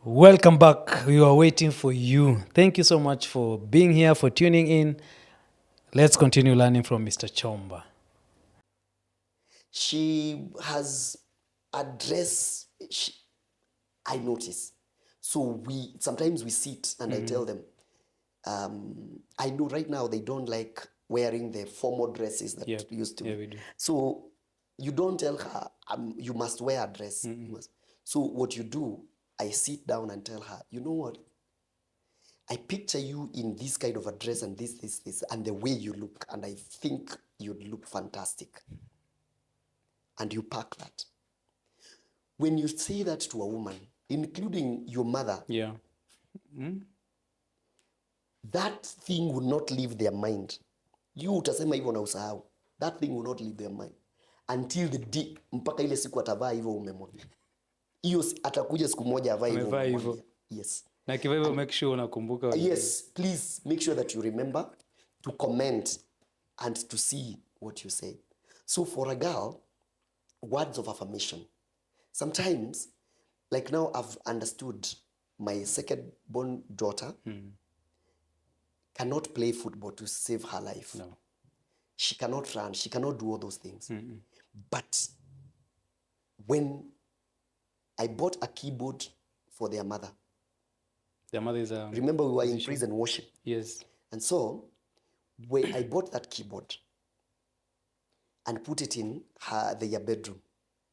Welcome back. We were waiting for you. Thank you so much for being here, for tuning in. Let's continue learning from Mr. Chomba. She has a dress, I notice. So sometimes we sit and I tell them, I know right now they don't like wearing the formal dresses that used to be. we do. So you don't tell her, you must wear a dress. You must. So what you do, I sit down and tell her, you know what? I picture you in this kind of a dress and this, and the way you look, and I think you'd look fantastic. And you pack that. When you say that to a woman, including your mother, that thing will not leave their mind. You utasema hivyo na usahau. That thing will not leave their mind until the day mpaka ile siku atavaa hivyo umemwambia. Hiyo atakuja siku moja avae hivyo umemwambia. Yes. Na kiva hivyo make sure unakumbuka. Yes, please make sure that you remember to comment and to see what you say. So for a girl, words of affirmation. Sometimes, like now I've understood my second born daughter cannot play football to save her life. No. She cannot run. She cannot do all those things. But when I bought a keyboard for their mother. Their mother is a... Remember we were in praise and worship. Yes. And so when I bought that keyboard and put it in their bedroom.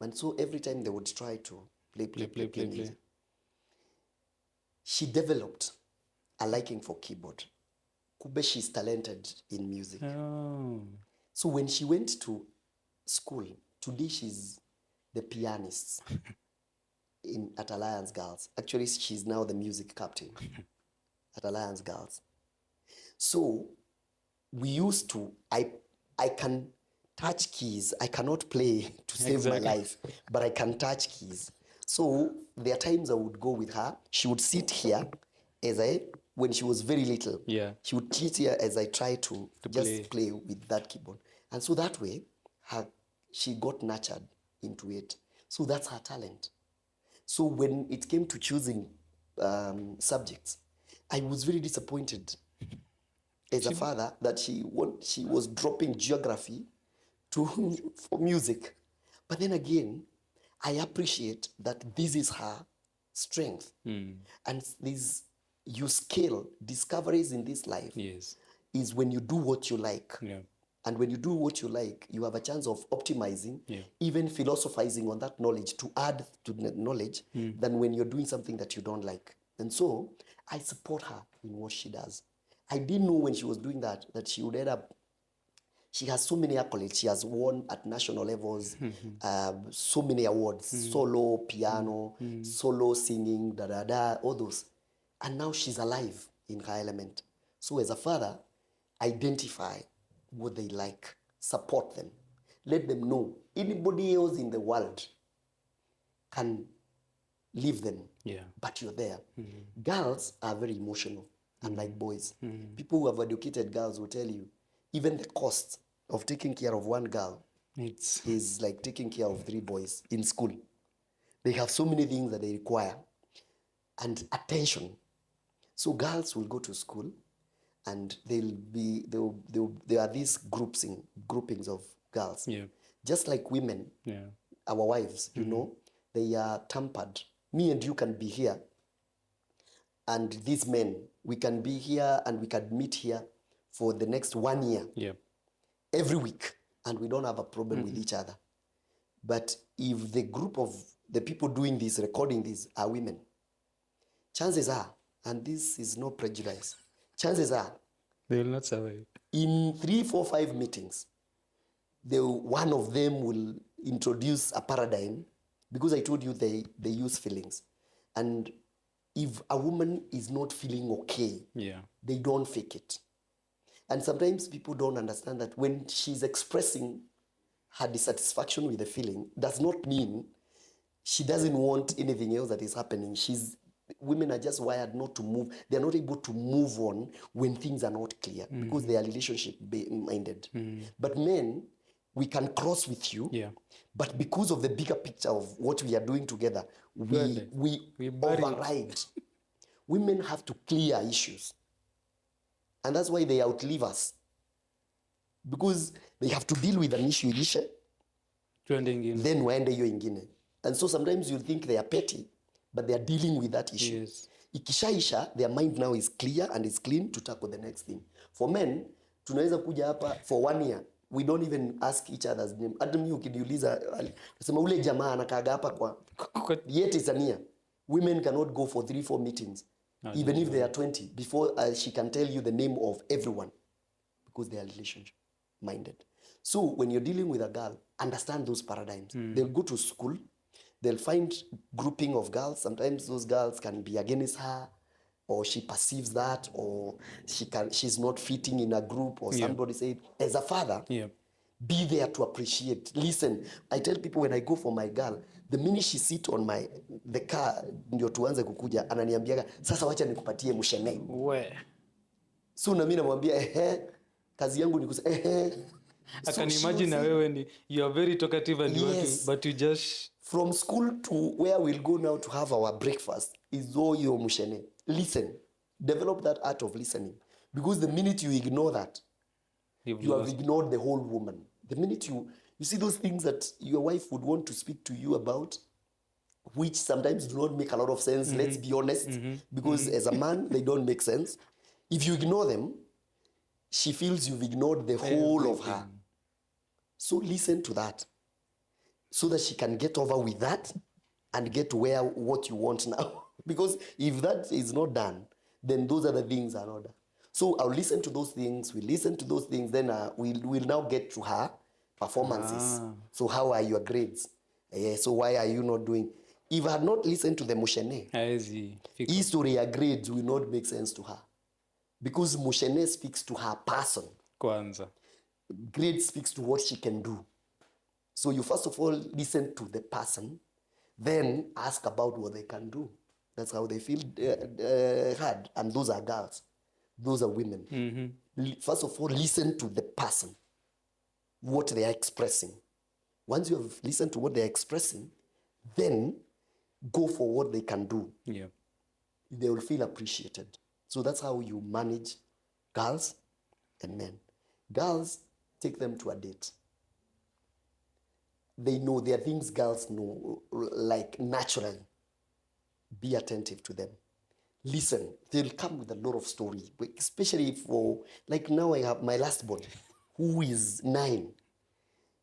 And so every time they would try to play. She developed a liking for keyboard. Kube, she's talented in music. Oh. So when she went to school, today she's the pianist at Alliance Girls. Actually, she's now the music captain at Alliance Girls. So we used to, I can touch keys. I cannot play to save my life, but I can touch keys. So there are times I would go with her. She would sit here when she was very little. Yeah. She would sit here as I try to just play with that keyboard. And so that way, she got nurtured into it. So that's her talent. So when it came to choosing subjects, I was very disappointed as a father that she was dropping geography for music. But then again, I appreciate that this is her strength. And you scale discoveries in this life is when you do what you like. Yeah. And when you do what you like, you have a chance of optimizing, even philosophizing on that knowledge to add to the knowledge than when you're doing something that you don't like. And so I support her in what she does. I didn't know when she was doing that she would end up. She has so many accolades. She has won at national levels, so many awards, solo, piano, solo singing, all those. And now she's alive in her element. So as a father, identify what they like, support them, let them know anybody else in the world can leave them, but you're there. Girls are very emotional, unlike boys. People who have educated girls will tell you, even the cost of taking care of one girl is like taking care of 3 boys in school. They have so many things that they require. And attention. So girls will go to school and there are these groupings of girls. Yeah. Just like women, our wives, you know, they are tampered. Me and you can be here. And these men, we can be here and we can meet here for the next 1 year. Yeah. Every week. And we don't have a problem with each other. But if the group of the people doing this, recording this, are women, chances are, and this is no prejudice, chances are they will not survive. In 3, 4, 5 meetings, one of them will introduce a paradigm, because I told you they use feelings. And if a woman is not feeling okay, they don't fake it. And sometimes people don't understand that when she's expressing her dissatisfaction with the feeling, does not mean she doesn't want anything else that is happening. Women are just wired not to move. They're not able to move on when things are not clear because they are relationship minded. But men, we can cross with you, but because of the bigger picture of what we are doing together, We bury it. override. Women have to clear issues. And that's why they outlive us. Because they have to deal with an issue ilishe, Tuende ingine. then waende hiyo ingine. And so sometimes you think they are petty, but they are dealing with that issue. Yes. Ikishaisha, their mind now is clear and is clean to tackle the next thing. For men, tunaweza kuja hapa for 1 year, we don't even ask each other's name. Hata mimi ukiniuliza, nasema ule jamaa anakaaga hapa kwa yet is a year. Women cannot go for 3-4 meetings, even if they are 20, before she can tell you the name of everyone, because they are relationship minded. So when you're dealing with a girl, understand those paradigms. They'll go to school, they'll find grouping of girls. Sometimes those girls can be against her, or she perceives that, or she's not fitting in a group, or somebody said, as a father, be there to appreciate. Listen, I tell people when I go for my girl, the minute she sit on the car, ndio tuanze kukuja, ananiambiaga, sasa wacha nikupatie mshene. So na mimi namwambia kazi yangu ni kusema I can imagine na wewe you are very talkative and yes, but you just from school to where we'll go now to have our breakfast is all your mshene. Listen, develop that art of listening, because the minute you ignore that, you have ignored the whole woman. The minute you see those things that your wife would want to speak to you about, which sometimes do not make a lot of sense, let's be honest, because as a man they don't make sense. If you ignore them, she feels you've ignored the whole of her. So listen to that, so that she can get over with that and get what you want now. Because if that is not done, then those other things are not done. So I'll listen to those things. We listen to those things. Then we'll now get to her performances. So how are your grades? So why are you not doing? If I had not listened to the Mushene, history or grades will not make sense to her. Because Mushene speaks to her person. Kwanza. Grade speaks to what she can do. So you first of all listen to the person, then ask about what they can do. That's how they feel heard. And those are girls. Those are women. First of all, listen to the person, what they are expressing. Once you have listened to what they are expressing, then go for what they can do. They will feel appreciated. So that's how you manage girls and men. Girls, take them to a date. They know, there are things girls know, like naturally. Be attentive to them. Listen, they'll come with a lot of story, especially for, like now I have my last born, who is 9.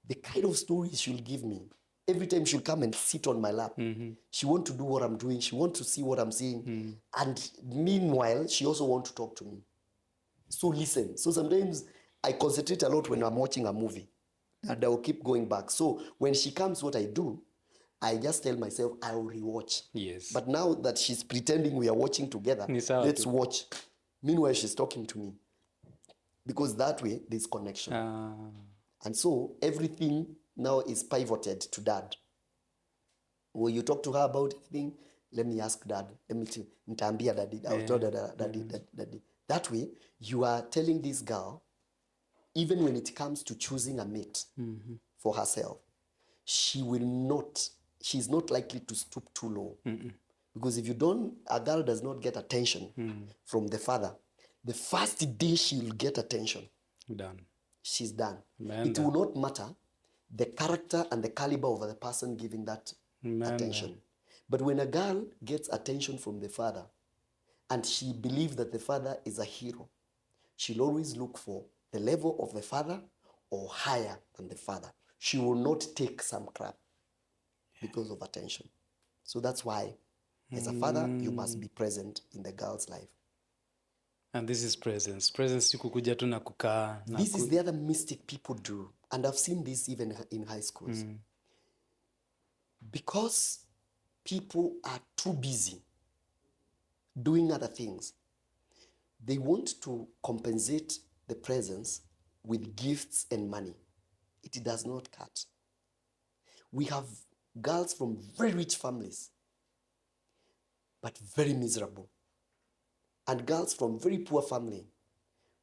The kind of stories she'll give me, every time she'll come and sit on my lap, she wants to do what I'm doing, she wants to see what I'm seeing, and meanwhile, she also wants to talk to me. So listen. So sometimes I concentrate a lot when I'm watching a movie, and I will keep going back. So when she comes, what I do, I just tell myself I will rewatch. Yes. But now that she's pretending we are watching together, let's watch. Meanwhile, she's talking to me. Because that way, there's connection. And so everything now is pivoted to dad. When you talk to her about anything, let me ask dad. Let me nitaambia daddy. I'll tell daddy. That way, you are telling this girl, even when it comes to choosing a mate for herself, she's not likely to stoop too low. Because if a girl does not get attention from the father, the first day she'll get attention, she's done. It will not matter the character and the caliber of the person giving that attention. But when a girl gets attention from the father, and she believes that the father is a hero, she'll always look for the level of the father or higher than the father. She will not take some crap because of attention. So that's why, as a father, you must be present in the girl's life. And this is presence. Presence si kukuja tu na kukaa. This is the other mistake people do. And I've seen this even in high schools. Because people are too busy doing other things, they want to compensate the presence with gifts and money. It does not cut. We have girls from very rich families, but very miserable. And girls from very poor family,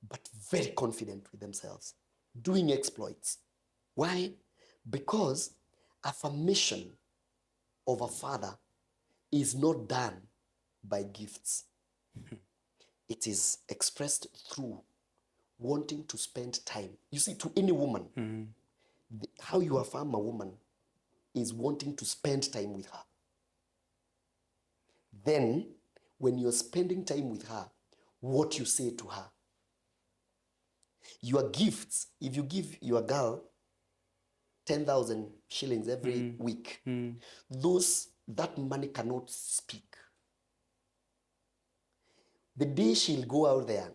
but very confident with themselves, doing exploits. Why? Because affirmation of a father is not done by gifts. It is expressed through wanting to spend time. You see, to any woman, how you affirm a woman is wanting to spend time with her. Then, when you're spending time with her, what you say to her. Your gifts, if you give your girl 10,000 shillings every week, that money cannot speak. The day she'll go out there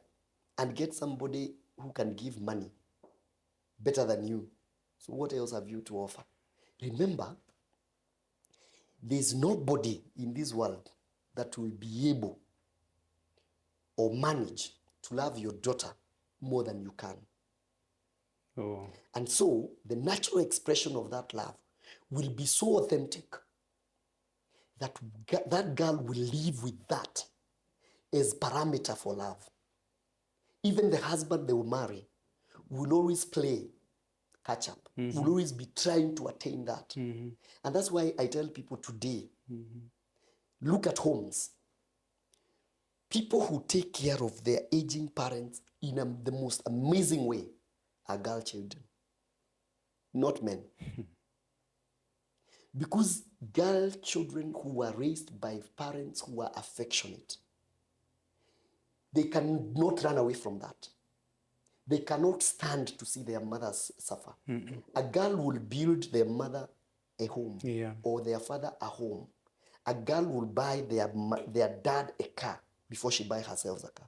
and get somebody who can give money better than you, so what else have you to offer? Remember, there's nobody in this world that will be able or manage to love your daughter more than you can. Oh. And so the natural expression of that love will be so authentic that that girl will live with that as parameter for love. Even the husband they will marry will always play catch up, will always be trying to attain that. And that's why I tell people today, look at homes. People who take care of their aging parents in the most amazing way are girl children, not men. Because girl children who are raised by parents who are affectionate, they cannot run away from that. They cannot stand to see their mothers suffer. A girl will build their mother a home, or their father a home. A girl will buy their dad a car before she buys herself a car.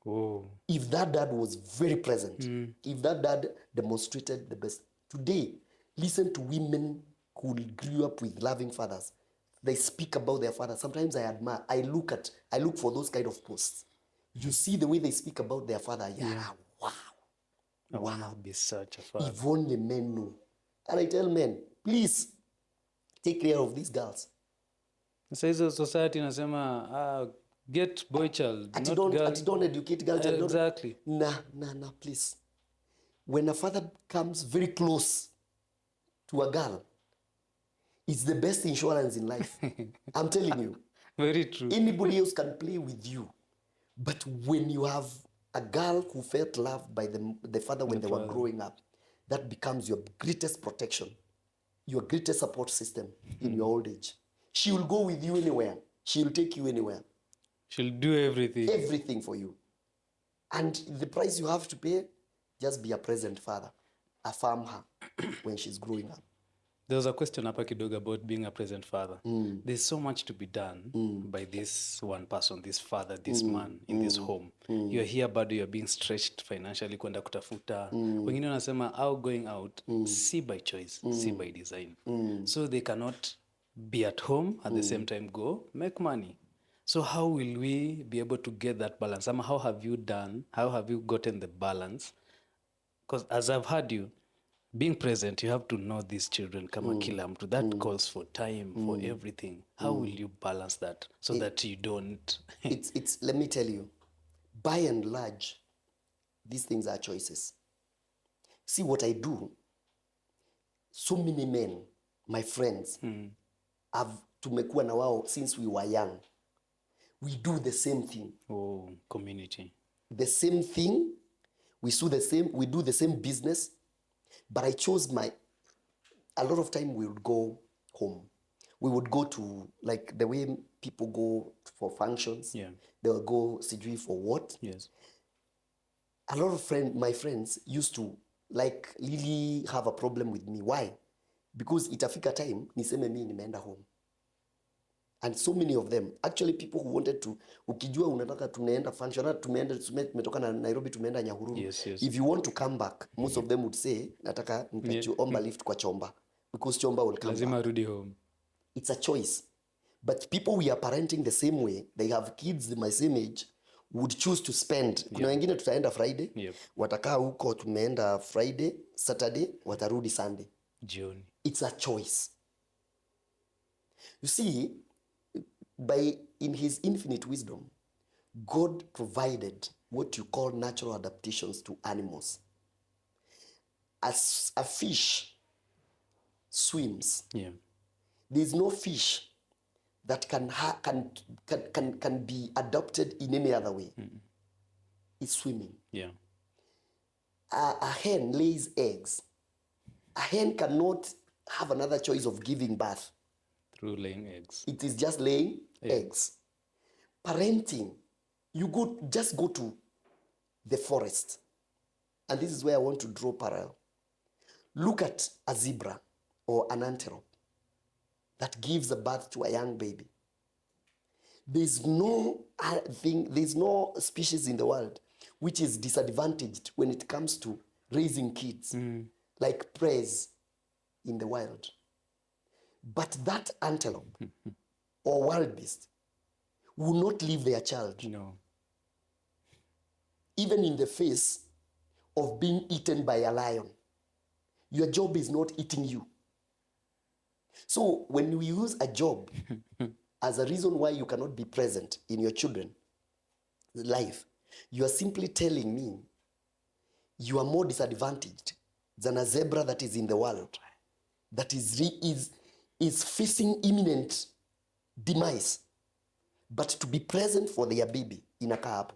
Oh. If that dad was very present, if that dad demonstrated the best. Today, listen to women who grew up with loving fathers. They speak about their fathers. Sometimes I admire, I look for those kind of posts. You see the way they speak about their father. Wow. I want to be such a father. If only men know. And I tell men, please, take care of these girls. Sasa hizo society nasema get boy child, Ati not girl. don't educate girl child. Exactly. Nah, please. When a father comes very close to a girl, it's the best insurance in life. I'm telling you. Very true. Anybody else can play with you. But when you have a girl who felt loved by the father when they were growing up, that becomes your greatest protection, your greatest support system in your old age. She will go with you anywhere. She will take you anywhere. She'll do everything. Everything for you. And the price you have to pay, just be a present father. Affirm her when she's growing up. There was a question hapa kidogo about being a present father. There's so much to be done by this one person, this father, this man in this home. You're here bado you're being stretched financially kwenda kutafuta. Wengine wanasema how going out, see by choice, see by design. So they cannot be at home at the same time go make money. So how will we be able to get that balance? How have you gotten the balance? Because as I've heard you, being present, you have to know these children kama kila mtu. That calls for time, for everything. How will you balance that so that you don't... it's let me tell you, by and large, these things are choices. See what I do, so many men, my friends, tumekuwa na wao since we were young. We do the same thing. Oh, community. The same thing. We do the same business. But I chose a lot of time we would go home. We would go to, like the way people go for functions. Yeah. They'll go sijui for what. Yes. A lot of my friends used to really have a problem with me. Why? Because itafika time, niseme mi nimeenda home. And so many of them, actually people who wanted to, ukijua unataka tumeenda function, tumetoka na Nairobi tumeenda Nyahururu. Yes. If you want to come back, most of them would say, nataka nitaomba lift kwa Chomba. Because Chomba will come Lazima back. rudi home. It's a choice. But people we are parenting the same way, they have kids my same age, would choose to spend. Kuna wengine tutaenda Friday, watakaa huko tumeenda Friday, Saturday, watarudi Sunday. Jioni. It's a choice. You see, in his infinite wisdom, God provided what you call natural adaptations to animals. As a fish swims, there's no fish that can be adopted in any other way is swimming. Yeah. A hen lays eggs. A hen cannot have another choice of giving birth. Through laying eggs. It is just laying eggs. Parenting, just go to the forest. And this is where I want to draw parallel. Look at a zebra or an antelope that gives a birth to a young baby. There's no species in the world which is disadvantaged when it comes to raising kids, like praise in the wild. But that antelope or wild beast will not leave their child. No. Even in the face of being eaten by a lion. Your job is not eating you. So when we use a job as a reason why you cannot be present in your children's life, you are simply telling me you are more disadvantaged than a zebra that is in the world, that is facing imminent demise, but to be present for their baby in a car.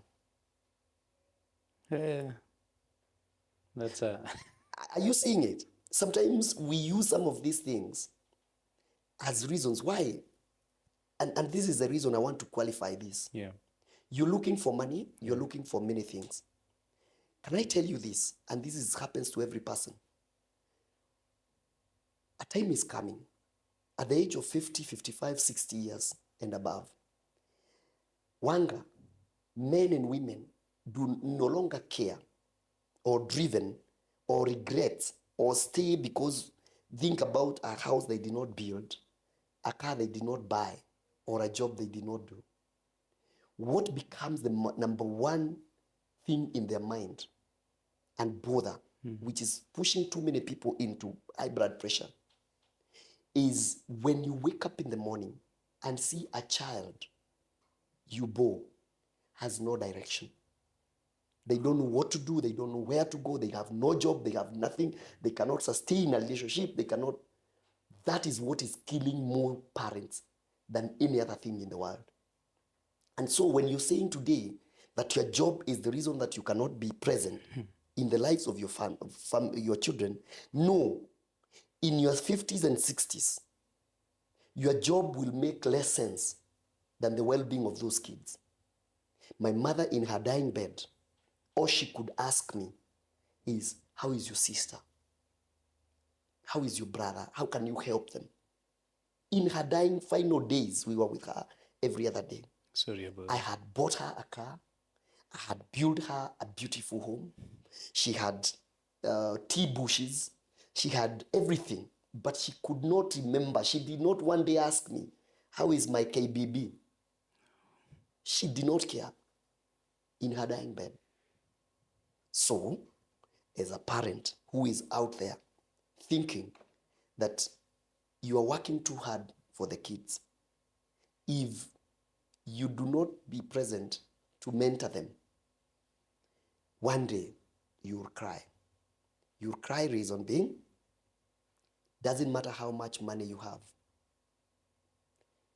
That's a... Are you seeing it? Sometimes we use some of these things as reasons why. And this is the reason I want to qualify this. Yeah. You're looking for money. You're looking for many things. Can I tell you this? And this happens to every person. A time is coming at the age of 50, 55, 60 years and above. Wanga, men and women do no longer care or driven or regret or stay because think about a house they did not build, a car they did not buy, or a job they did not do. What becomes the number one thing in their mind and bother, which is pushing too many people into high blood pressure, is when you wake up in the morning and see a child you bore has no direction. They don't know what to do. They don't know where to go. They have no job. They have nothing. They cannot sustain a relationship. They cannot. That is what is killing more parents than any other thing in the world. And so when you're saying today that your job is the reason that you cannot be present in the lives of your your children, no. In your 50s and 60s, your job will make less sense than the well-being of those kids. My mother in her dying bed, all she could ask me is, how is your sister? How is your brother? How can you help them? In her dying final days, we were with her every other day. Sorry about I had bought her a car. I had built her a beautiful home. She had tea bushes. She had everything, but she could not remember. She did not one day ask me, how is my KBB? She did not care in her dying bed. So, as a parent who is out there thinking that you are working too hard for the kids, if you do not be present to mentor them, one day you will cry. You'll cry, reason being, doesn't matter how much money you have.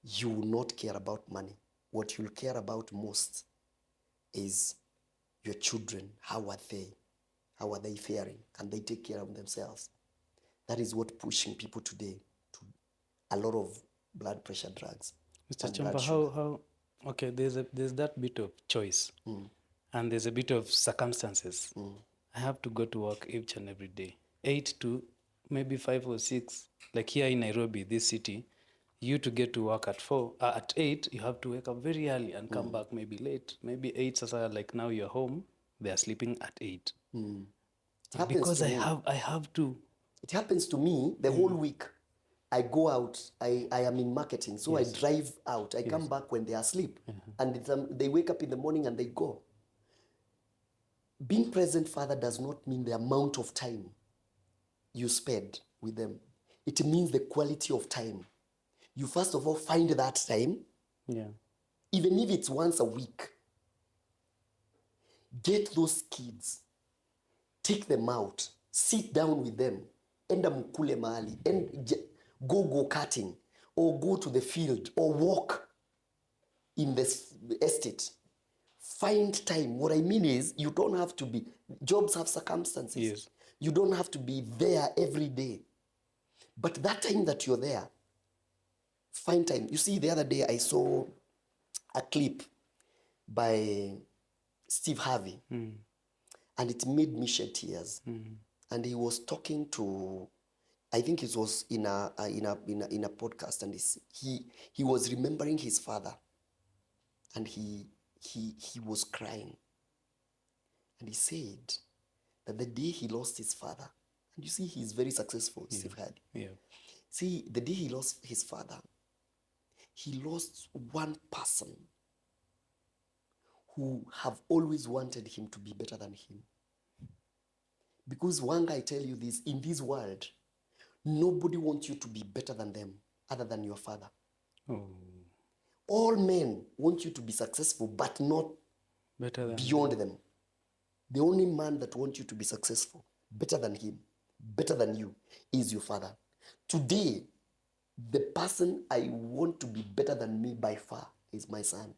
You will not care about money. What you'll care about most is your children. How are they? How are they faring? Can they take care of themselves? That is what pushing people today to a lot of blood pressure drugs. Mr. Chomba, how okay, there's that bit of choice and there's a bit of circumstances. I have to go to work each and every day, 8 to maybe 5 or 6. Like here in Nairobi, this city, you to get to work at 8, you have to wake up very early and come back maybe late. Maybe 8, sasa, like now you're home, they are sleeping at 8. Because I have to. It happens to me the whole week. I go out, I am in marketing, so I drive out. I come back when they are asleep. And they wake up in the morning and they go. Being present, Father, does not mean the amount of time you spend with them. It means the quality of time. You first of all find that time, even if it's once a week. Get those kids, take them out, sit down with them, enda mkule mahali, and go karting, or go to the field or walk in the estate. Find time. What I mean is, you don't have to be, jobs have circumstances. Yes. You don't have to be there every day. But that time that you're there, find time. You see, the other day I saw a clip by Steve Harvey, and it made me shed tears. And he was talking to, I think it was in a podcast, and he was remembering his father, and he was crying, and he said that the day he lost his father, and you see he's very successful, Steve Harvey. Yeah. See, the day he lost his father, he lost one person who have always wanted him to be better than him. Because Wanga, I tell you this, in this world, nobody wants you to be better than them other than your father. Oh. All men want you to be successful, but not Better than beyond them. The only man that wants you to be successful, better than him, better than you, is your father. Today, the person I want to be better than me by far is my son.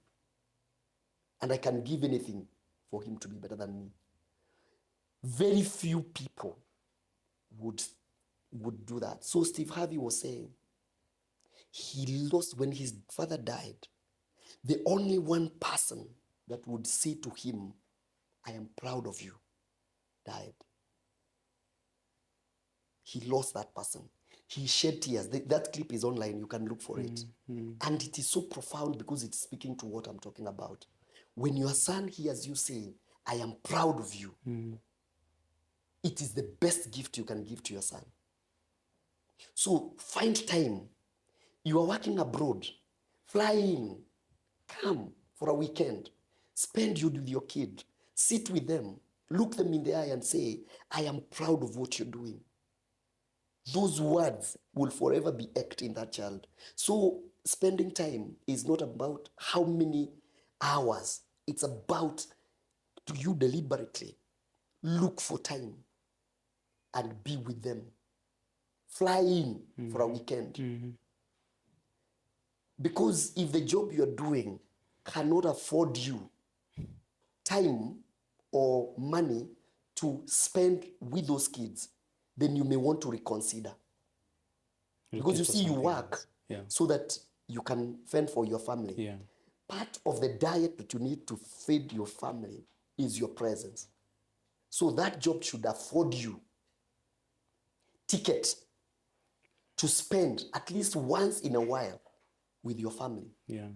And I can give anything for him to be better than me. Very few people would do that. So Steve Harvey was saying, he lost, when his father died, the only one person that would say to him, I am proud of you, died. He lost that person. He shed tears. That clip is online. You can look for it. And it is so profound because it's speaking to what I'm talking about. When your son hears you say, I am proud of you, it is the best gift you can give to your son. So find time. You are working abroad. Fly in. Come for a weekend. Spend you with your kid. Sit with them. Look them in the eye and say, I am proud of what you're doing. Those words will forever be etched in that child. So spending time is not about how many hours. It's about, do you deliberately look for time and be with them? Fly in for a weekend. Because if the job you're doing cannot afford you time or money to spend with those kids, then you may want to reconsider. Because you see, you work so that you can fend for your family. Yeah. Part of the diet that you need to feed your family is your presence. So that job should afford you ticket to spend at least once in a while with your family. Yeah.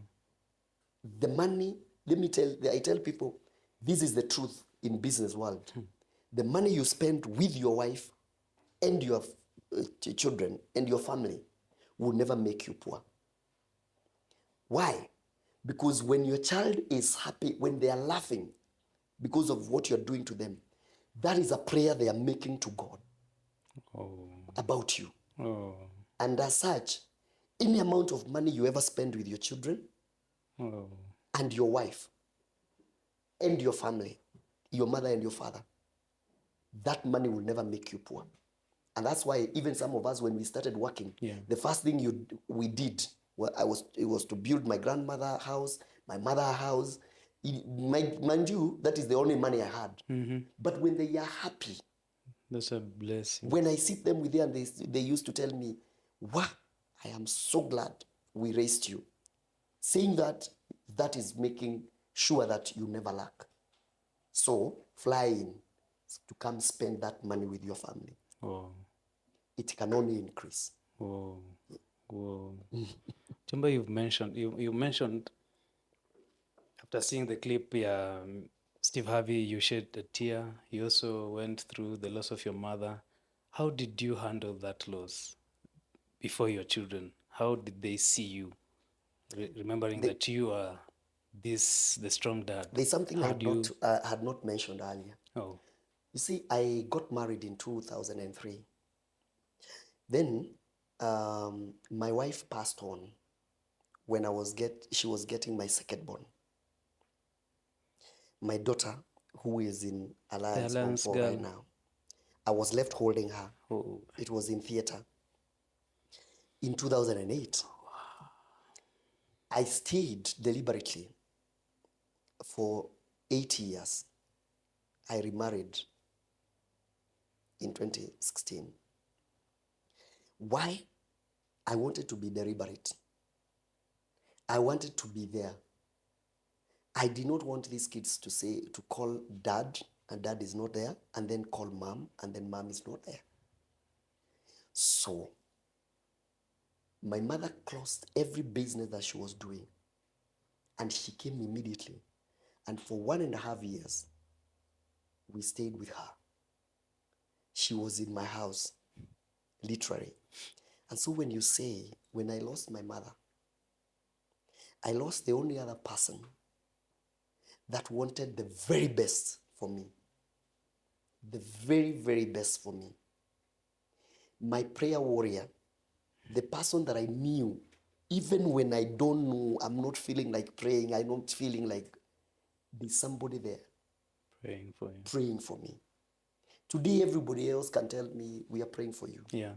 The money, I tell people, this is the truth in business world. The money you spend with your wife and your children and your family will never make you poor. Why? Because when your child is happy, when they are laughing because of what you're doing to them, that is a prayer they are making to God about you. And as such, any amount of money you ever spend with your children and your wife and your family, your mother and your father, that money will never make you poor. And that's why even some of us, when we started working, the first thing we did, it was to build my grandmother a house, my mother a house. Mind you, that is the only money I had. But when they are happy, that's a blessing. When I sit them with them, they used to tell me, wow, I am so glad we raised you. Saying that is making sure that you never lack. So fly in to come spend that money with your family. It can only increase. Chomba, you mentioned after seeing the clip, Steve Harvey, you shed a tear. You also went through the loss of your mother. How did you handle that loss before your children? How did they see you, remembering that you are the strong dad? There's something I had not mentioned earlier. You see, I got married in 2003. Then my wife passed on when she was getting my second born. My daughter, who is in Alliance Home for right now, I was left holding her. It was in theater in 2008. I stayed deliberately for 8 years. I remarried in 2016. Why? I wanted to be deliberate. I wanted to be there. I did not want these kids to call dad, and dad is not there, and then call mom, and then mom is not there. So, my mother closed every business that she was doing, and she came immediately. And for 1.5 years, we stayed with her. She was in my house, literally. And so when I lost my mother, I lost the only other person that wanted the very best for me. The very, very best for me. My prayer warrior, the person that I knew, even when I don't know, I'm not feeling like praying, I'm not feeling like there's somebody there Praying for you. Praying for me. Today, everybody else can tell me, we are praying for you. Yeah.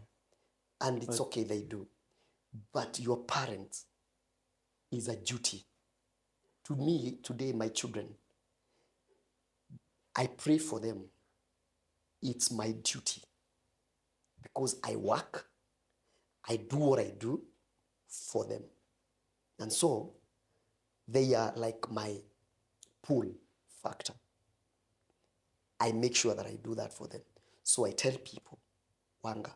And it's okay, they do. But your parents is a duty. To me, today, my children, I pray for them. It's my duty. Because I work, I do what I do for them. And so, they are like my pull factor. I make sure that I do that for them. So I tell people, Wanga,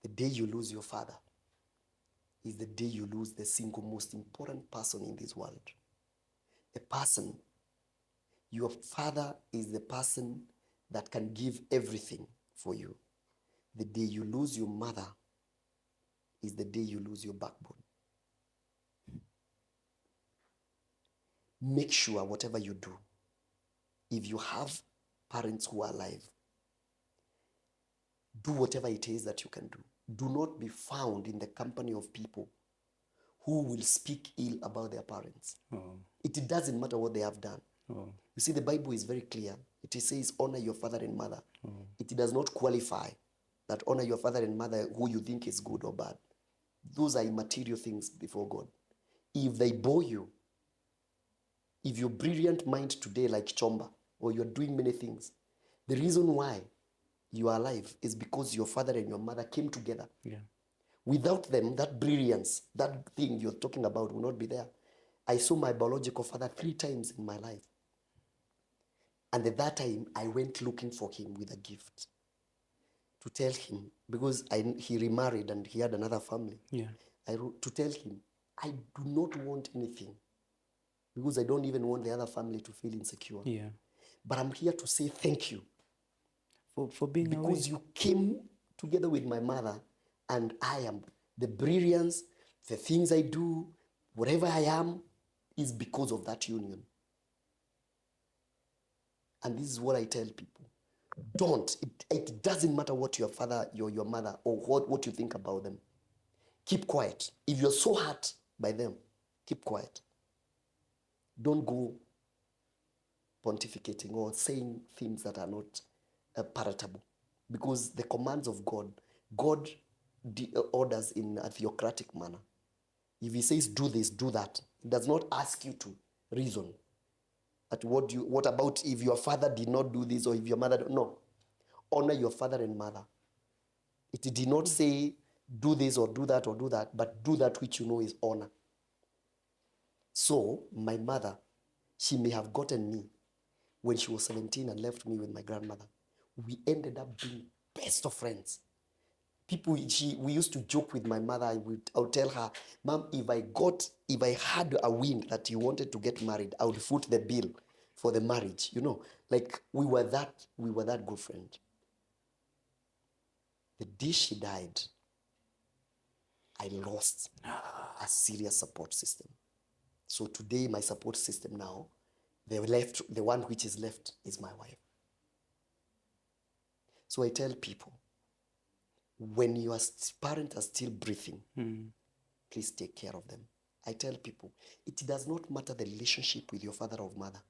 the day you lose your father is the day you lose the single most important person in this world. A person, your father is the person that can give everything for you. The day you lose your mother is the day you lose your backbone. Make sure whatever you do, if you have parents who are alive, do whatever it is that you can do. Do not be found in the company of people who will speak ill about their parents. Oh. It doesn't matter what they have done. Oh. You see, the Bible is very clear. It says, honor your father and mother. Oh. It does not qualify that honor your father and mother who you think is good or bad. Those are immaterial things before God. If they bore you, if you're brilliant mind today like Chomba, or you're doing many things, the reason why you are alive is because your father and your mother came together. Yeah. Without them, that brilliance, that thing you're talking about will not be there. I saw my biological father 3 times in my life. And at that time, I went looking for him with a gift to tell him, because he remarried and he had another family. Yeah. I wrote to tell him, I do not want anything, because I don't even want the other family to feel insecure. Yeah. But I'm here to say thank you. For being Because away. you came together with my mother, and I am the brilliance, the things I do, whatever I am, is because of that union. And this is what I tell people. Don't. It doesn't matter what your father, your mother, or what you think about them. Keep quiet. If you're so hurt by them, keep quiet. Don't go pontificating or saying things that are not palatable. Because the commands of God orders in a theocratic manner. If he says do this, do that, he does not ask you to reason. What about if your father did not do this, or if your mother, no. Honor your father and mother. It did not say do this or do that, but do that which you know is honor. So my mother, she may have gotten me when she was 17 and left me with my grandmother. We ended up being best of friends. We used to joke with my mother. I would tell her, Mom, if I had a wind that you wanted to get married, I would foot the bill for the marriage. Like we were that good friend. The day she died, I lost a serious support system. So today, my support system now, the one which is left is my wife. So I tell people, when your parents are still breathing, please take care of them. I tell people, it does not matter the relationship with your father or mother.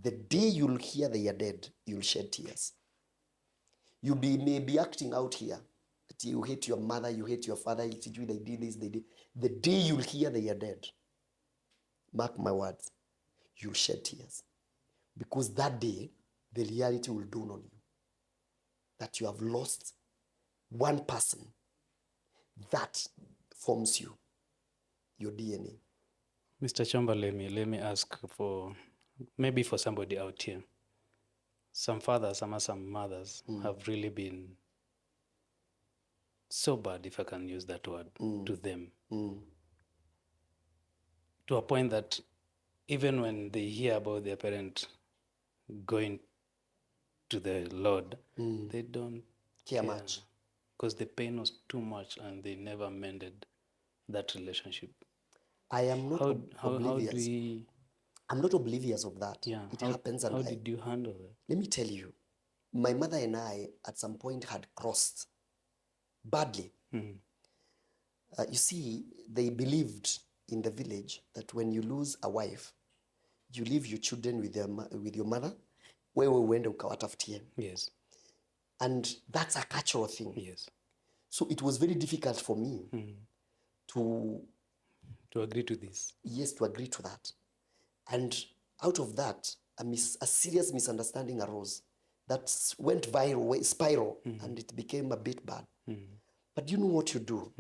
The day you'll hear they are dead, you'll shed tears. You may be acting out here. You hate your mother, you hate your father, they did this, they did. The day you'll hear they are dead, mark my words, you'll shed tears. Because that day, the reality will dawn on you that you have lost one person that forms you, your DNA. Mr. Chomba, let me ask for, maybe for somebody out here. Some fathers, some mothers have really been so bad, if I can use that word, to them. To a point that even when they hear about their parent going to the Lord, they don't Care much. because the pain was too much and they never mended that relationship. I am not oblivious. How do we... I'm not oblivious of that. Yeah. It happens. And how did you handle it? Let me tell you, my mother and I at some point had crossed badly. You see, they believed in the village that when you lose a wife, you leave your children with your mother, where we went ukawatafutie. Yes. And that's a cultural thing. Yes. So it was very difficult for me to agree to this. Yes, to agree to that. And out of that, a serious misunderstanding arose that went viral, spiral, and it became a bit bad. But you know what you do?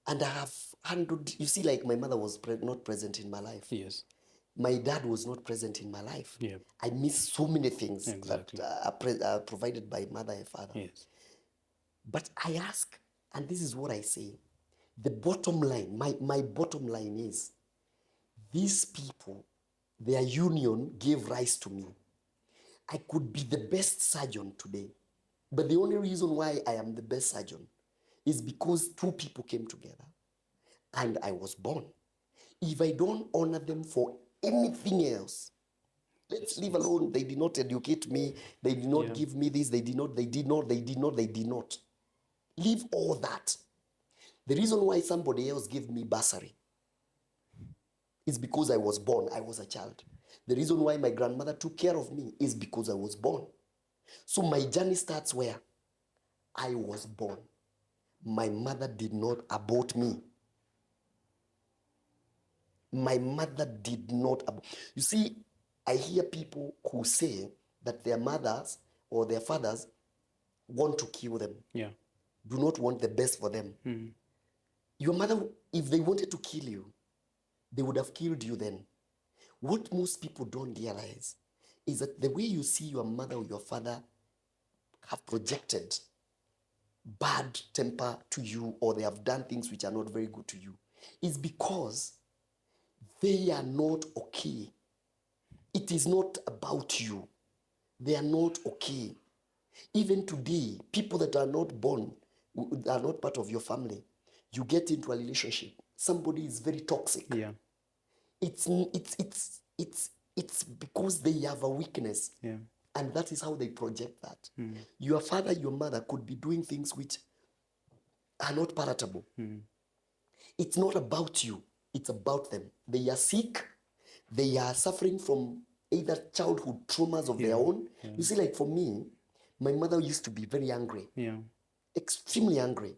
And I have handled, you see, like my mother was not present in my life. Yes. My dad was not present in my life. Yeah. I miss so many things Exactly. that are provided by mother and father. Yes. But I ask, and this is what I say, the bottom line, my bottom line is, these people, their union gave rise to me. I could be the best surgeon today, but the only reason why I am the best surgeon is because two people came together and I was born. If I don't honor them for anything else, let's leave alone, they did not educate me, they did not give me this, they did not. Leave all that. The reason why somebody else gave me bursary is because I was born, I was a child. The reason why my grandmother took care of me is because I was born. So my journey starts where I was born. My mother did not abort me. My mother did not abort. You see, I hear people who say that their mothers or their fathers want to kill them. Yeah. Do not want the best for them. Your mother, if they wanted to kill you, they would have killed you then. What most people don't realize is that the way you see your mother or your father have projected bad temper to you, or they have done things which are not very good to you, is because they are not okay. It is not about you. They are not okay. Even today, people that are not born, are not part of your family, you get into a relationship, somebody is very toxic. Yeah. It's because they have a weakness. Yeah. And that is how they project that. Your father, your mother could be doing things which are not palatable. It's not about you. It's about them. They are sick. They are suffering from either childhood traumas of their own. You see, like for me, my mother used to be very angry. Yeah. Extremely angry.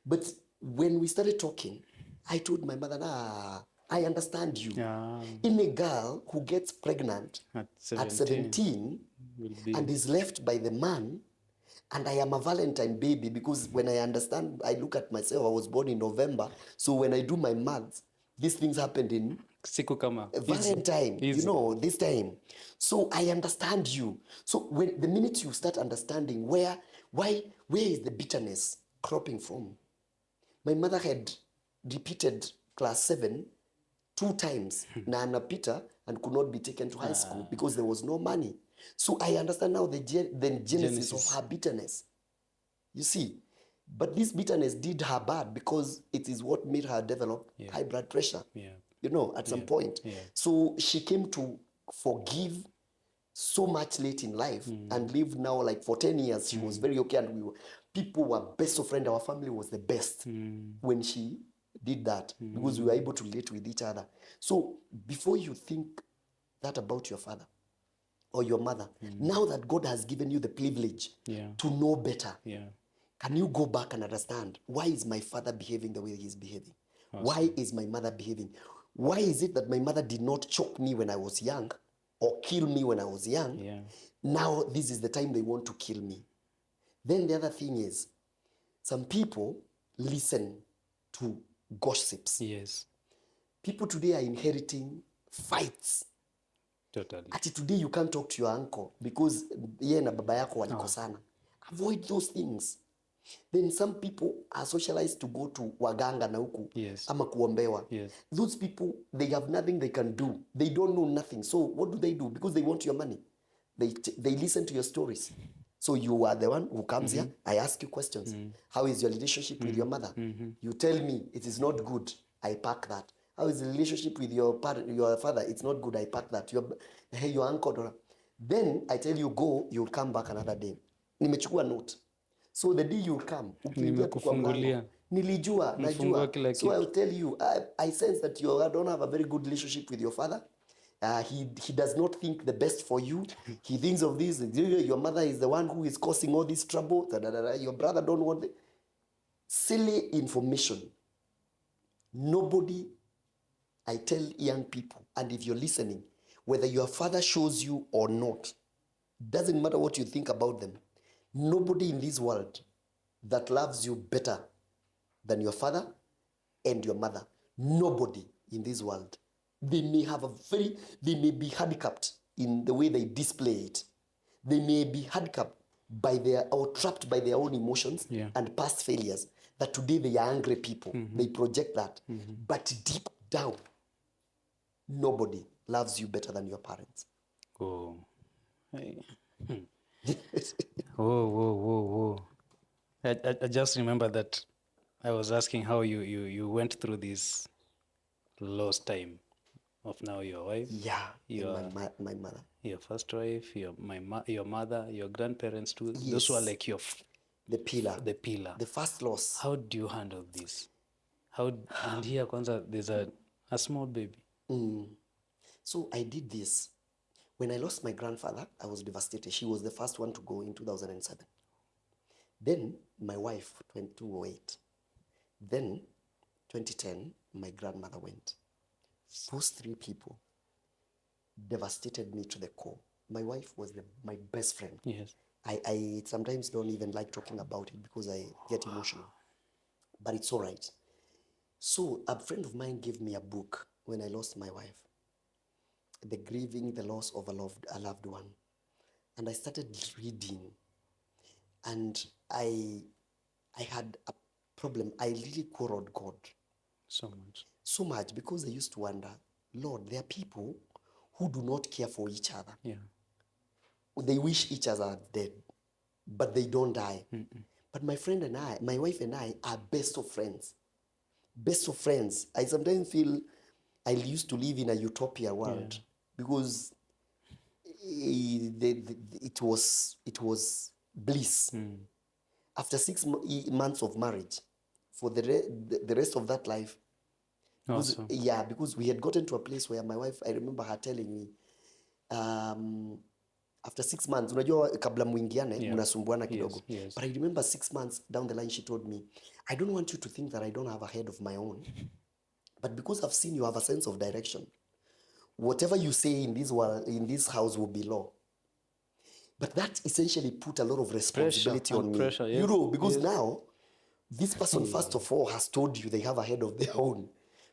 But when we started talking, I told my mother, I understand you. Yeah. In a girl who gets pregnant At at 17 and is left by the man, and I am a Valentine baby, because when I understand, I look at myself, I was born in November, so when I do my maths, these things happened in Siku kama. Valentine, Easy. you know, this time. So I understand you. So when the minute you start understanding where is the bitterness cropping from? My mother had repeated class 7 2 times, na anapita, and could not be taken to high school because there was no money. So I understand now the genesis of her bitterness. You see, but this bitterness did her bad because it is what made her develop high blood pressure. Yeah. You know, at some point. Yeah. So she came to forgive so much late in life and lived now like for 10 years. She was very okay, and people were best of friends. Our family was the best when she did that because we were able to relate with each other. So before you think that about your father or your mother, now that God has given you the privilege to know better, can you go back and understand, why is my father behaving the way he's behaving? Awesome. Why is my mother behaving? Why is it that my mother did not choke me when I was young or kill me when I was young? Yeah. Now this is the time they want to kill me. Then the other thing is, some people listen to gossips. Yes. People today are inheriting fights. Totally. Ati today you can't talk to your uncle because ye na baba yako walikosana. Avoid those things. Then some people are socialized to go to waganga na huku Yes. ama kuombewa. Yes. Those people, they have nothing they can do. They don't know nothing. So what do? Because they want your money. They listen to your stories. So you are the one who comes here. I ask you questions. How is your relationship with your mother? You tell me it is not good. I pack that. How is the relationship with your father? It's not good. I pack that. Your uncle. Then I tell you go. You'll come back another day. Nimechukua note. So the day you come, Nimekufungulia. Nilijua, najua. Kila So I'll tell you, I sense that you don't have a very good relationship with your father. He does not think the best for you. He thinks of this. Your mother is the one who is causing all this trouble. Your brother don't want it. Silly information. Nobody, I tell young people, and if you're listening, whether your father shows you or not, doesn't matter what you think about them. Nobody in this world that loves you better than your father and your mother. Nobody in this world. They may be handicapped in the way they display it. They may be handicapped or trapped by their own emotions and past failures. That today they are angry people. They project that. But deep down, nobody loves you better than your parents. Oh. Hey. Whoa. I just remember that I was asking how you went through this lost time of now your wife. Yeah, my mother. Your first wife, your mother, your grandparents too. Yes. Those were like the pillar. The first loss. How do you handle this? And here kwanza there's a small baby. So I did this. When I lost my grandfather, I was devastated. She was the first one to go in 2007. Then my wife, 2008. Then 2010, my grandmother went. Those three people devastated me to the core. My wife was my best friend. Yes. I sometimes don't even like talking about it because I get emotional. But it's all right. So a friend of mine gave me a book when I lost my wife. The Grieving the Loss of a Loved One. And I started reading. And I had a problem. I really quarreled God. So much because I used to wonder, Lord, there are people who do not care for each other. Yeah. They wish each other dead, but they don't die. But my wife and I are best of friends. Best of friends. I sometimes feel I used to live in a utopia world because it was bliss. After 6 months of marriage, for the rest of that life, Awesome. because we had gotten to a place where my wife, I remember her telling me, after 6 months, unajua kabla muingiane, mnasumbuana kidogo. Yes. But I remember 6 months down the line, she told me, I don't want you to think that I don't have a head of my own. But because I've seen you have a sense of direction, whatever you say in this world, in this house will be law. But that essentially put a lot of responsibility on me. Pressure, yes. You know, because now, this person, first of all, has told you they have a head of their own,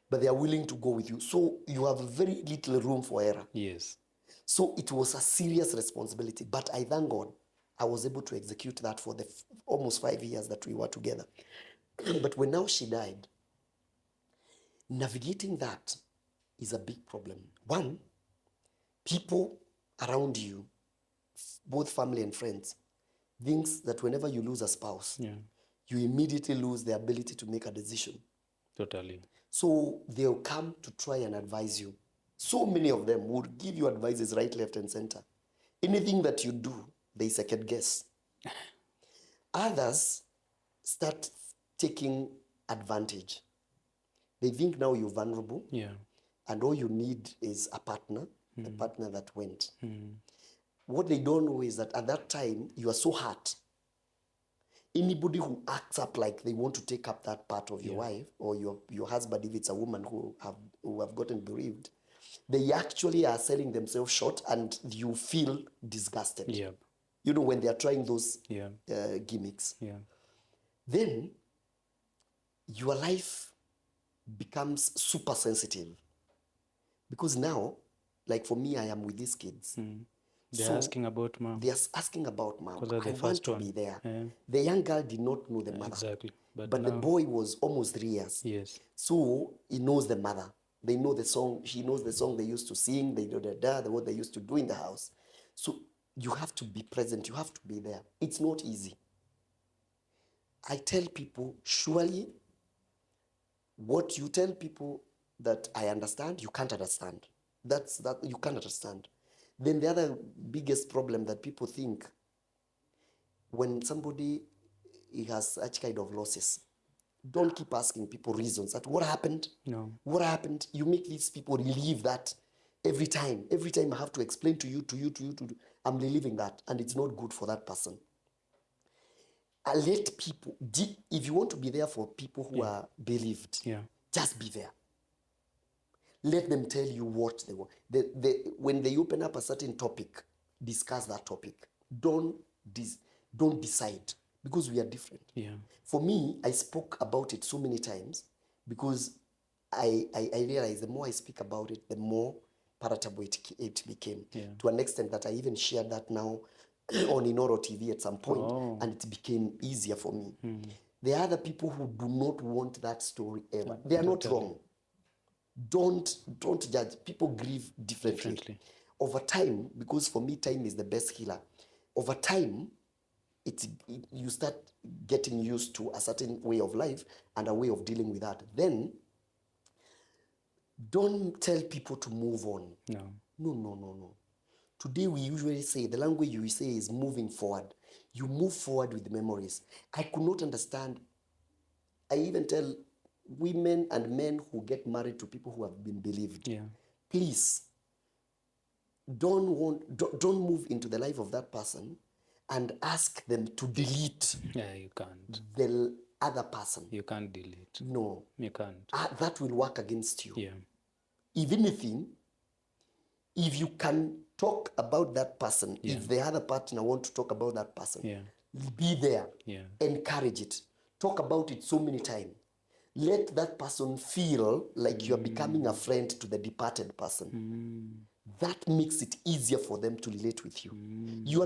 but they are willing to go with you. So you have very little room for error. Yes. So it was a serious responsibility. But I thank God I was able to execute that for the almost 5 years that we were together. But when now she died, navigating that is a big problem. One, people around you, both family and friends, thinks that whenever you lose a spouse, you immediately lose the ability to make a decision. Totally. So they'll come to try and advise you. So many of them would give you advices right, left, and center. Anything that you do, they second guess. Others start taking advantage. They think now you're vulnerable. Yeah. And all you need is a partner, the partner that went. What they don't know is that at that time, you are so hurt. Anybody who acts up like they want to take up that part of your wife or your husband, if it's a woman who have gotten bereaved, they actually are selling themselves short, and you feel disgusted. Yeah. You know, when they are trying those gimmicks. Yeah. Then your life becomes super sensitive. Because now, like for me, I am with these kids. They're asking about mom. They are asking about mom. Because I want to be there. Yeah. The young girl did not know the mother. Exactly. But now, the boy was almost 3 years. Yes. So he knows the mother. They know the song. She knows the song they used to sing. They know what they used to do in the house. So you have to be present. You have to be there. It's not easy. I tell people, surely what you tell people that I understand, you can't understand. That you can't understand. Then the other biggest problem that people think, when somebody has such kind of losses, don't keep asking people reasons that what happened. No. What happened? You make these people relieve that every time. Every time I have to explain to you. I'm relieving that, and it's not good for that person. I let people, if you want to be there for people who are bereaved, just be there. Let them tell you what they want. When they open up a certain topic, discuss that topic. Don't decide, because we are different. Yeah. For me, I spoke about it so many times because I realized the more I speak about it, the more palatable it became. To an extent that I even shared that now on Inoro TV at some point, and it became easier for me. There are other people who do not want that story ever. They are not wrong. Don't judge. People grieve differently. Over time, because for me, time is the best healer. Over time, you start getting used to a certain way of life and a way of dealing with that. Then, don't tell people to move on. No. Today, we usually say, the language we say is moving forward. You move forward with memories. I could not understand. I even tell women and men who get married to people who have been bereaved, please, don't move into the life of that person and ask them to delete you can't. the other person. You can't delete. No. You can't. That will work against you. Yeah. If anything, if you can talk about that person, if the other partner want to talk about that person, be there. Encourage it. Talk about it so many times. Let that person feel like you're becoming a friend to the departed person. That makes it easier for them to relate with you.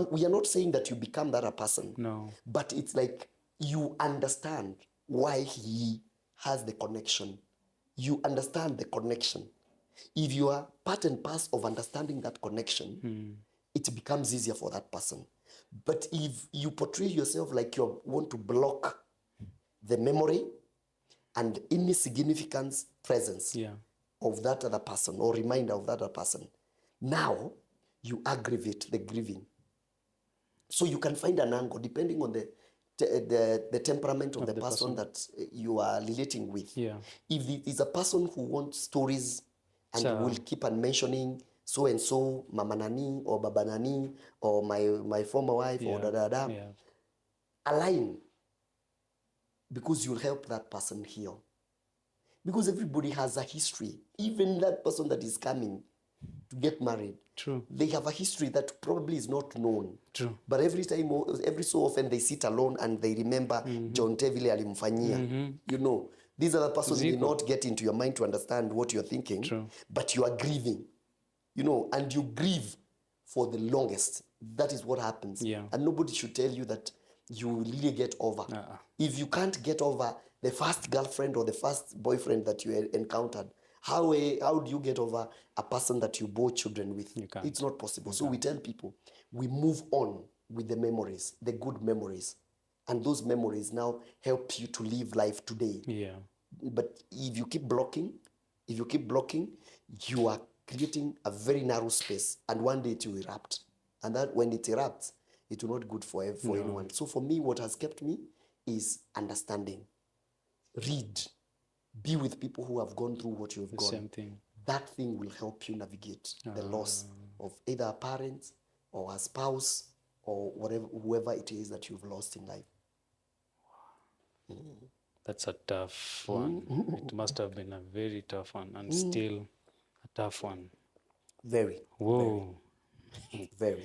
We are not saying that you become that a person. No. But it's like you understand why he has the connection. You understand the connection. If you are part and parcel of understanding that connection, it becomes easier for that person. But if you portray yourself like you want to block the memory and any significance presence of that other person or reminder of that other person, now you aggravate the grieving. So you can find an angle depending on the temperament of the person that you are relating with. If it is a person who wants stories and will keep on mentioning so and so, Mama Nani or Baba Nani or my former wife or align, because you'll help that person heal. Because everybody has a history. Even that person that is coming to get married, they have a history that probably is not known. But every so often they sit alone and they remember John Tevile alimfanyia. You know, these are the persons may not get into your mind to understand what you're thinking, but you are grieving. You know, and you grieve for the longest. That is what happens. And nobody should tell you that you really get over. If you can't get over the first girlfriend or the first boyfriend that you encountered, how do you get over a person that you bore children with? It's not possible. So we tell people, we move on with the memories, the good memories. And those memories now help you to live life today. But if you keep blocking, you are creating a very narrow space, and one day it will erupt. And that when it erupts, it will not good for anyone. So for me, what has kept me is understanding. Read. Be with people who have gone through what you've gone. Same thing. That thing will help you navigate the loss of either a parent or a spouse or whoever it is that you've lost in life. That's a tough one. It must have been a very tough one, and still a tough one. Very, Whoa. very.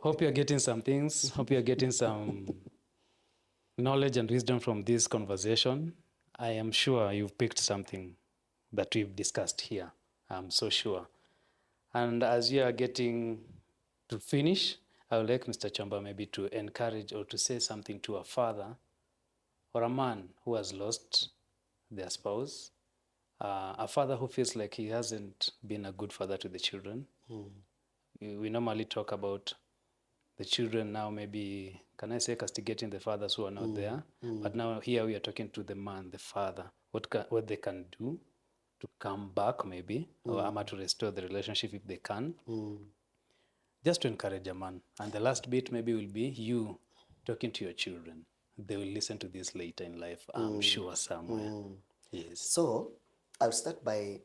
Hope you're getting some things. Hope you're getting some knowledge and wisdom from this conversation. I am sure you've picked something that we've discussed here. I'm so sure. And as you are getting to finish, I would like Mr. Chomba maybe to encourage or to say something to a father or a man who has lost their spouse, a father who feels like he hasn't been a good father to the children. We normally talk about the children now, maybe, can I say, castigating the fathers who are not there? But now here we are talking to the man, the father, what they can do to come back maybe, or to restore the relationship if they can. Just to encourage a man. And the last bit maybe will be you talking to your children. They will listen to this later in life, I'm sure, somewhere. Yes. So I'll start by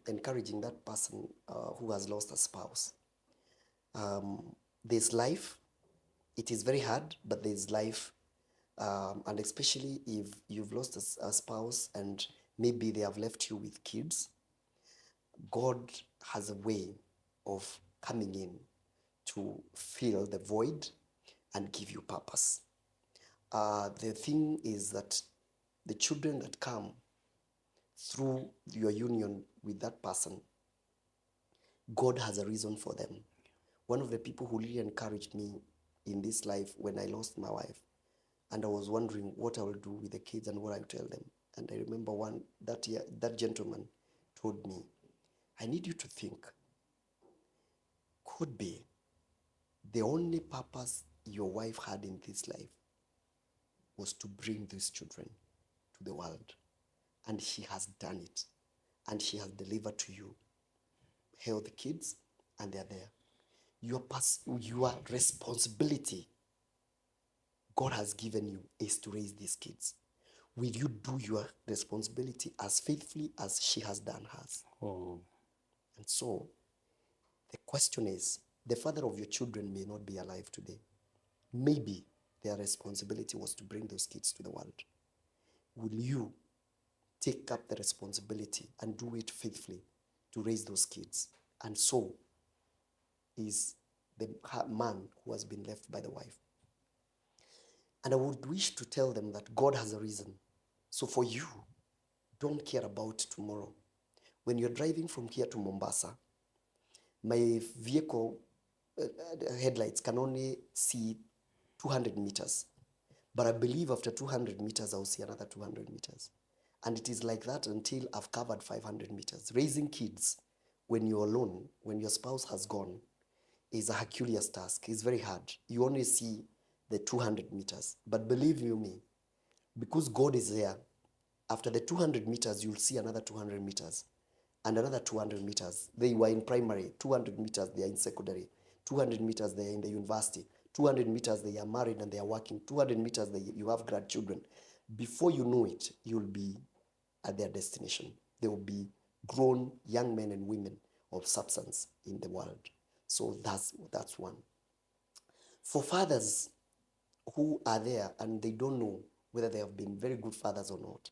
encouraging that person who has lost a spouse. There's life. It is very hard, but there's life. And especially if you've lost a spouse and maybe they have left you with kids, God has a way of coming in to fill the void and give you purpose. The thing is that the children that come through your union with that person, God has a reason for them. One of the people who really encouraged me in this life when I lost my wife, and I was wondering what I will do with the kids and what I will tell them. And I remember that gentleman told me, I need you to think, could be the only purpose your wife had in this life was to bring these children to the world. And she has done it. And she has delivered to you healthy kids, and they're there. Your responsibility God has given you is to raise these kids. Will you do your responsibility as faithfully as she has done hers? Oh. And so the question is, the father of your children may not be alive today. Maybe their responsibility was to bring those kids to the world. Will you take up the responsibility and do it faithfully to raise those kids? And so is the man who has been left by the wife. And I would wish to tell them that God has a reason. So for you, don't care about tomorrow. When you're driving from here to Mombasa, my vehicle headlights can only see 200 meters. But I believe after 200 meters, I'll see another 200 meters. And it is like that until I've covered 500 meters. Raising kids when you're alone, when your spouse has gone, is a Herculean task. It's very hard. You only see the 200 meters. But believe you me, because God is there, after the 200 meters, you'll see another 200 meters and another 200 meters. They were in primary, 200 meters, they are in secondary, 200 meters, they are in the university, 200 meters, they are married and they are working, 200 meters, you have grandchildren. Before you know it, you'll be at their destination. They will be grown young men and women of substance in the world. So that's one. For fathers who are there and they don't know whether they have been very good fathers or not,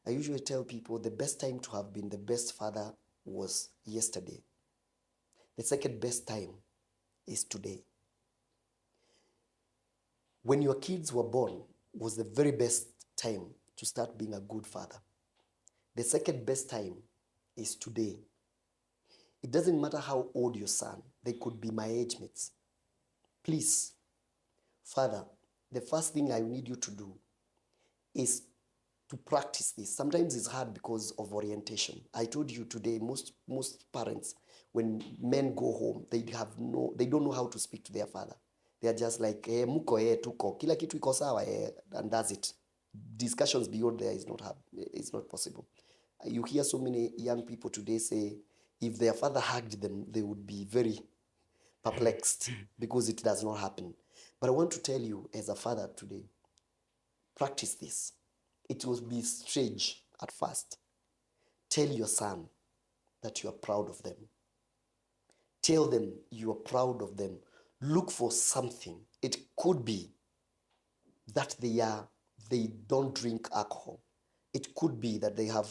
I usually tell people the best time to have been the best father was yesterday. The second best time is today. When your kids were born was the very best time to start being a good father. The second best time is today. It doesn't matter how old your son, they could be my age mates. Please, Father, the first thing I need you to do is to practice this. Sometimes it's hard because of orientation. I told you today, most parents, when men go home, they don't know how to speak to their father. They are just like, muko tuko, kila kitu iko sawa, and that's it. Discussions beyond there is not possible. You hear so many young people today say, if their father hugged them, they would be very perplexed because it does not happen. But I want to tell you as a father today, practice this. It will be strange at first. Tell your son that you are proud of them. Tell them you are proud of them. Look for something. It could be that they are they don't drink alcohol. It could be that they have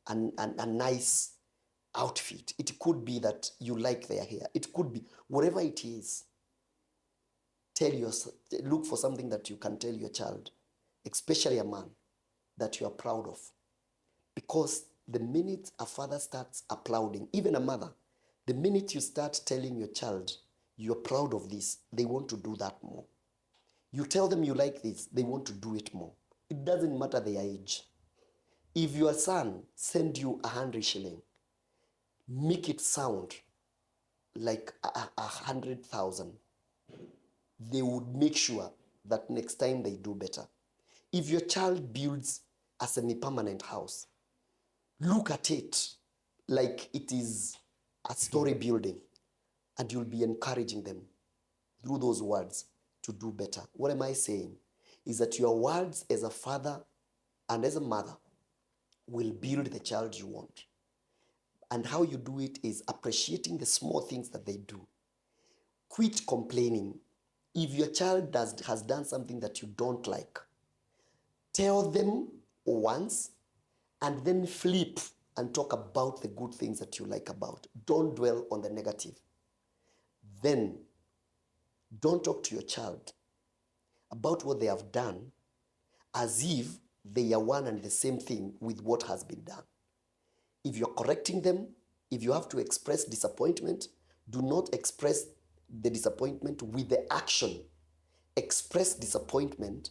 a nice outfit. It could be that you like their hair. It could be whatever it is. Look for something that you can tell your child, especially a man, that you are proud of. Because the minute a father starts applauding, even a mother, the minute you start telling your child you're proud of this, they want to do that more. You tell them you like this, they want to do it more. It doesn't matter their age. If your son send you 100 shilling, make it sound like 100,000. They would make sure that next time they do better. If your child builds a semi-permanent house, look at it like it is a story building, and you'll be encouraging them through those words to do better. What am I saying? Is that your words as a father and as a mother will build the child you want. And how you do it is appreciating the small things that they do. Quit complaining. If your child has done something that you don't like, tell them once and then flip and talk about the good things that you like about. Don't dwell on the negative. Then don't talk to your child about what they have done as if they are one and the same thing with what has been done. If you're correcting them, if you have to express disappointment, do not express the disappointment with the action. Express disappointment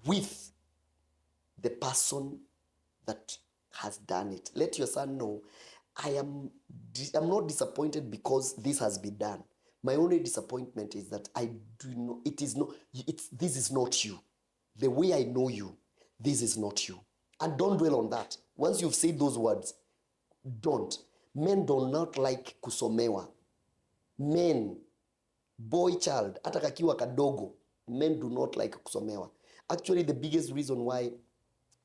with the person that has done it. Let your son know, I'm not disappointed because this has been done. My only disappointment is that I do not, this is not you. The way I know you, this is not you. And don't dwell on that. Once you've said those words, don't. Men do not like kusomewa. Men, boy child, hata kakiwa kadogo, men do not like kusomewa. Actually, the biggest reason why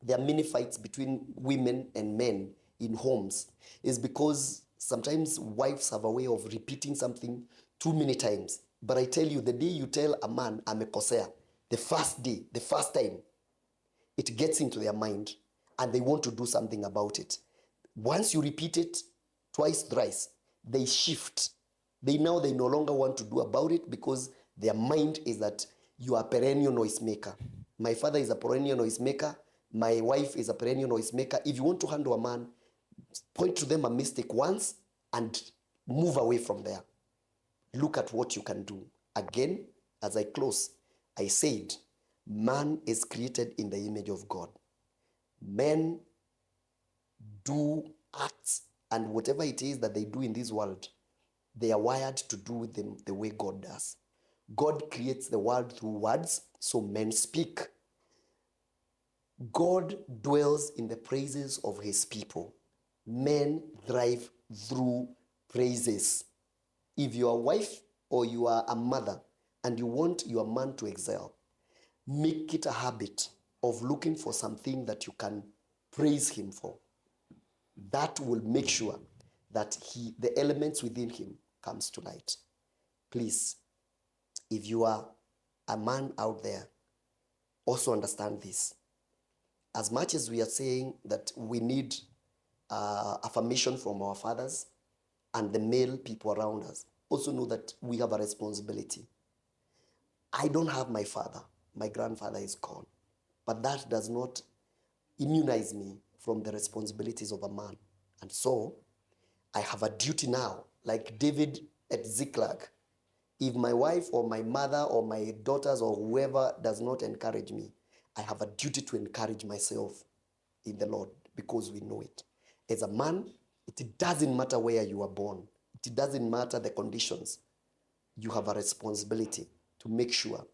there are many fights between women and men in homes is because sometimes wives have a way of repeating something too many times. But I tell you, the day you tell a man, amekosea, the first day, the first time, it gets into their mind and they want to do something about it. Once you repeat it twice, thrice, they shift. They no longer want to do about it because their mind is that you are a perennial noisemaker. My father is a perennial noisemaker. My wife is a perennial noisemaker. If you want to handle a man, point to them a mistake once and move away from there. Look at what you can do. Again, as I close, I said, man is created in the image of God. Men do acts and whatever it is that they do in this world, they are wired to do with them the way God does. God creates the world through words, so men speak. God dwells in the praises of his people. Men thrive through praises. If you are a wife or you are a mother and you want your man to excel, make it a habit of looking for something that you can praise him for. That will make sure that the elements within him comes to light. Please, if you are a man out there, also understand this. As much as we are saying that we need affirmation from our fathers and the male people around us, also know that we have a responsibility. I don't have my father. My grandfather is gone. But that does not immunize me from the responsibilities of a man. And so, I have a duty now, like David at Ziklag. If my wife or my mother or my daughters or whoever does not encourage me, I have a duty to encourage myself in the Lord because we know it. As a man, it doesn't matter where you were born. It doesn't matter the conditions. You have a responsibility to make sure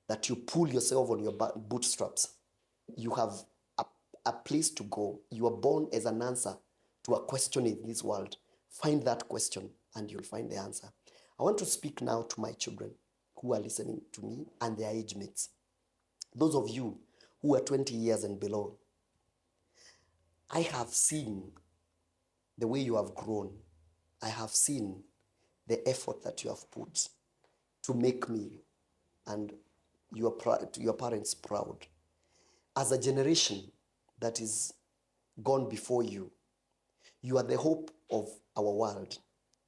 that you pull yourself on your bootstraps. You have a place to go. You are born as an answer to a question in this world. Find that question and you'll find the answer. I want to speak now to my children who are listening to me and their age mates. Those of you who are 20 years and below, I have seen the way you have grown. I have seen the effort that you have put to make me and your parents proud. as a generation that is gone before you, you are the hope of our world.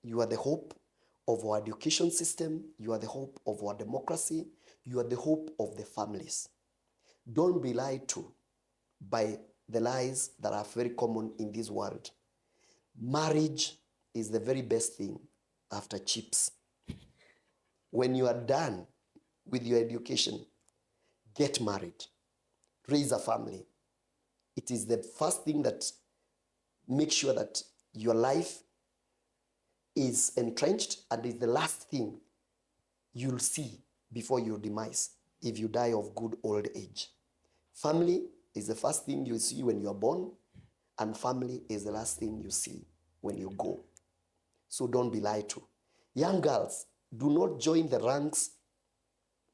You are the hope of our education system. You are the hope of our democracy. You are the hope of the families. Don't be lied to by the lies that are very common in this world. Marriage is the very best thing after chips. When you are done with your education, get married, raise a family. It is the first thing that makes sure that your life is entrenched, and is the last thing you'll see before your demise if you die of good old age. Family is the first thing you see when you are born, and family is the last thing you see when you go. So don't be lied to. Young girls, do not join the ranks,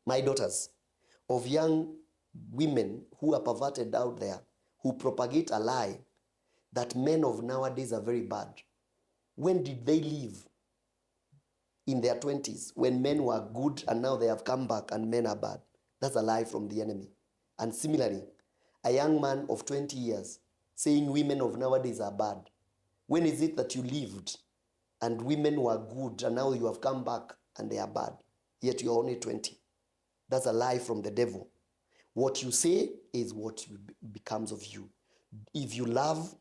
my daughters, of young women who are perverted out there, who propagate a lie that men of nowadays are very bad. When did they live? In their 20s, when men were good and now they have come back and men are bad. That's a lie from the enemy. And similarly, a young man of 20 years saying women of nowadays are bad. When is it that you lived and women were good and now you have come back and they are bad, yet you're only 20? That's a lie from the devil. What you say is what becomes of you. If you love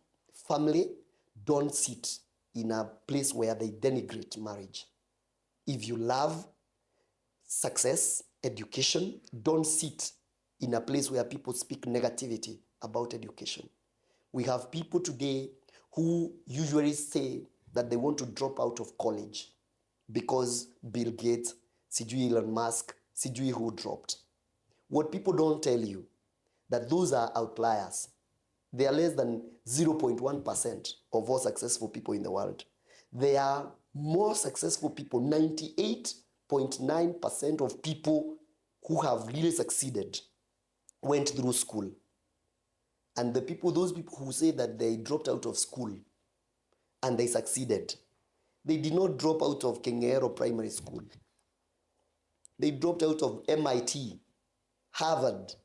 family, don't sit in a place where they denigrate marriage. If you love success, education, don't sit in a place where people speak negativity about education. We have people today who usually say that they want to drop out of college because Bill Gates, sijui Elon Musk, sijui who dropped. What people don't tell you, that those are outliers. They are less than 0.1% of all successful people in the world. They are more successful people. 98.9% of people who have really succeeded went through school. And those people who say that they dropped out of school and they succeeded, they did not drop out of Kengero Primary School. They dropped out of MIT, Harvard,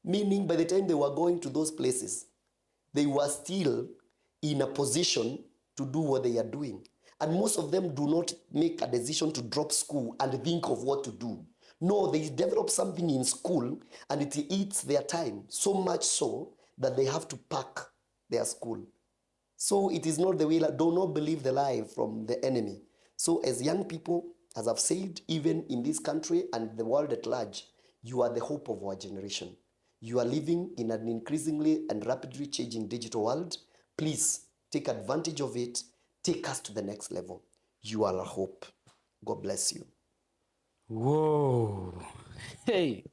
meaning by the time they were going to those places, they were still in a position to do what they are doing. And most of them do not make a decision to drop school and think of what to do. No, they develop something in school and it eats their time, so much so that they have to pack their school. So it is not the way. Do not believe the lie from the enemy. So as young people, as I've said, even in this country and the world at large, you are the hope of our generation. You are living in an increasingly and rapidly changing digital world. Please take advantage of it. Take us to the next level. You are a hope. God bless you. Whoa. Hey.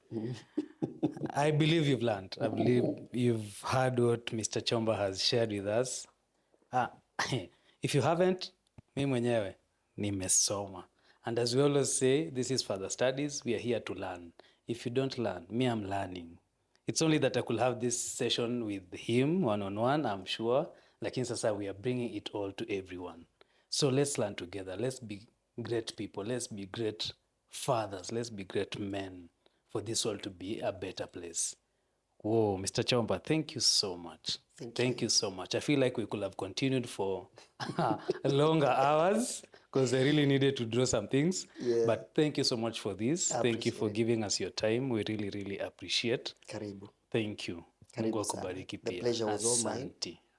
I believe you've learned. I believe you've heard what Mr. Chomba has shared with us. If you haven't, mi mwenyewe nimesoma. And as we always say, this is further studies. We are here to learn. If you don't learn, me, I'm learning. It's only that I could have this session with him one-on-one, I'm sure. Lakini sasa we are bringing it all to everyone. So let's learn together. Let's be great people. Let's be great fathers. Let's be great men for this world to be a better place. Whoa, Mr. Chomba, thank you so much. Thank you so much. I feel like we could have continued for longer hours because I really needed to draw some things. Yeah. But thank you so much for this. Thank you for giving us your time. We really, really appreciate. Karibu. Thank you. Karibu sana. The pleasure was all mine.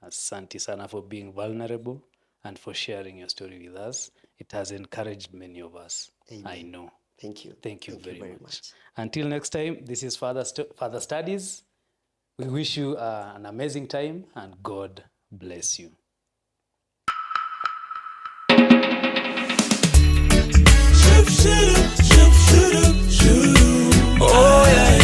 Asante sana for being vulnerable and for sharing your story with us. It has encouraged many of us. Amen. I know. Thank you. Thank you very much. Until next time, this is Father Studies. We wish you an amazing time and God bless you. Oh yeah.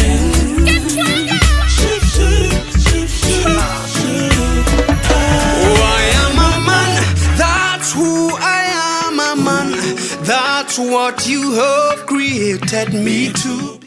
Oh, I am a man. That's who I am, a man. That's what you have created me to.